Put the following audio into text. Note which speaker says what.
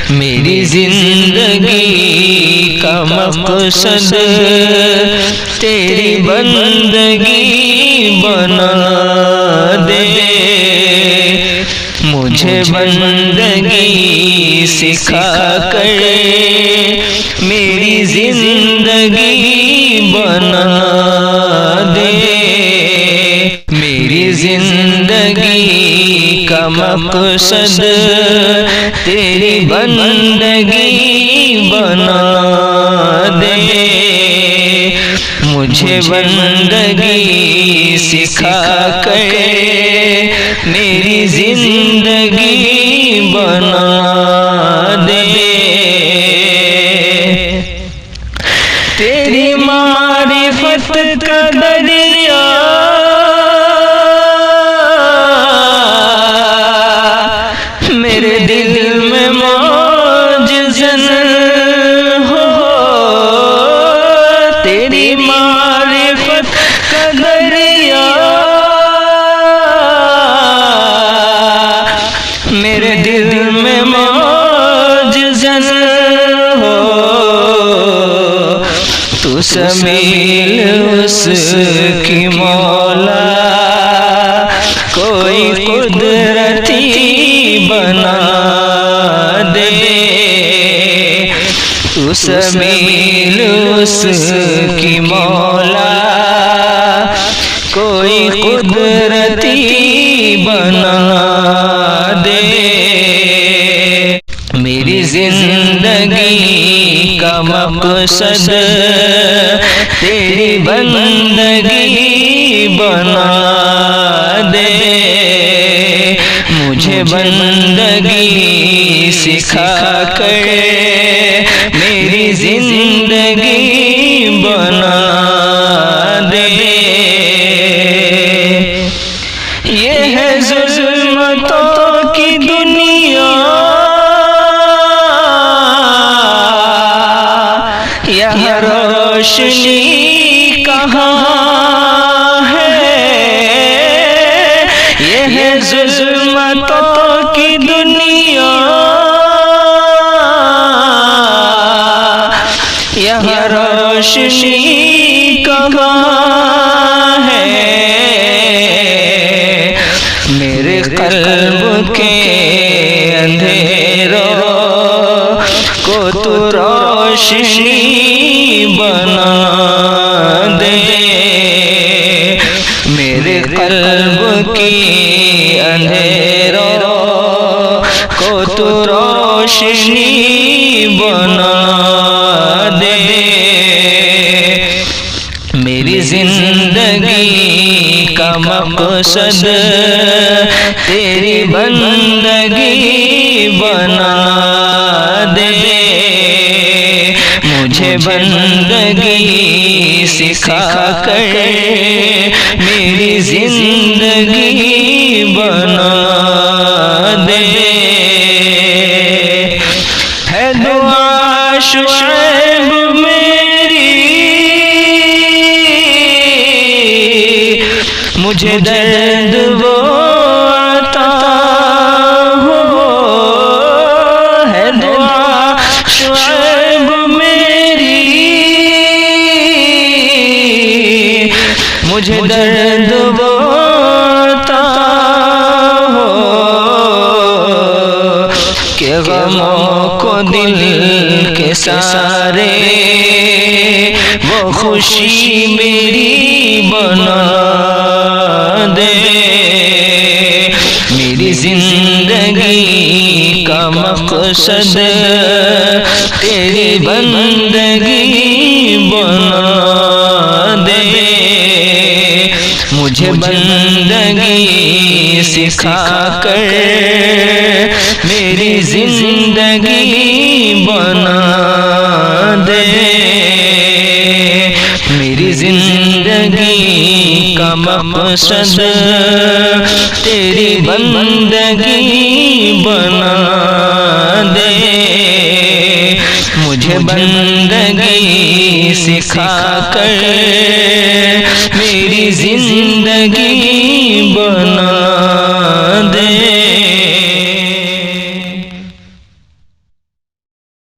Speaker 1: मेरी जिंदगी का मकसद तेरी बंदगी बना दे, मुझे बंदगी सिखा कर मेरी जिंदगी बना दे। मेरी जिंदगी का मकसद तेरी बंदगी बना दे, मुझे बंदगी सिखा कर मेरी जिंदगी बना दे। तेरी मारिफत का दरिया मेरे दिल में मौजज़न हो, तेरी मारिफत का दरिया मेरे दिल में मौजज़न हो। तू समील उसकी मौला कोई कुदरती बना दे, तू समील उसकी मौला कोई कुदरती बना दे। मेरी जिंदगी का मकसद तेरी बंदगी बना दे, मुझे बंदगी सिखा कर मेरी जिंदगी बना दे। ये है ज़ुल्मतों की दुनिया, यहाँ रोशनी कहाँ है। ये है ज़ुल्मतों की दुनिया, यहाँ रोशनी कहाँ है। मेरे क़ल्ब के अंधेरों को तू रोशनी बना दे, मेरे क़ल्ब की अंधेरों को तू रोशनी बना दे। मेरी जिंदगी का मकसद तेरी बंदगी बना दे, मुझे बंदगी सिखा कर मेरी जिंदगी बना दे। है दुआ शुएब मेरी, मुझे दर्द वो आता हो। है दुआ शुएब मेरी, मुझे दर्द वो आता हो कि गमों को दिल के सारे वो खुशी मेरी बना दे। मेरी जिंदगी का मकसद तेरी बंदगी बना दे, मुझे बंदगी सिखा कर मेरी जिंदगी बना दे। मेरी जिंदगी का मकसद तेरी बंदगी बना दे, मुझे बंदगी सिखा कर मेरी जिंदगी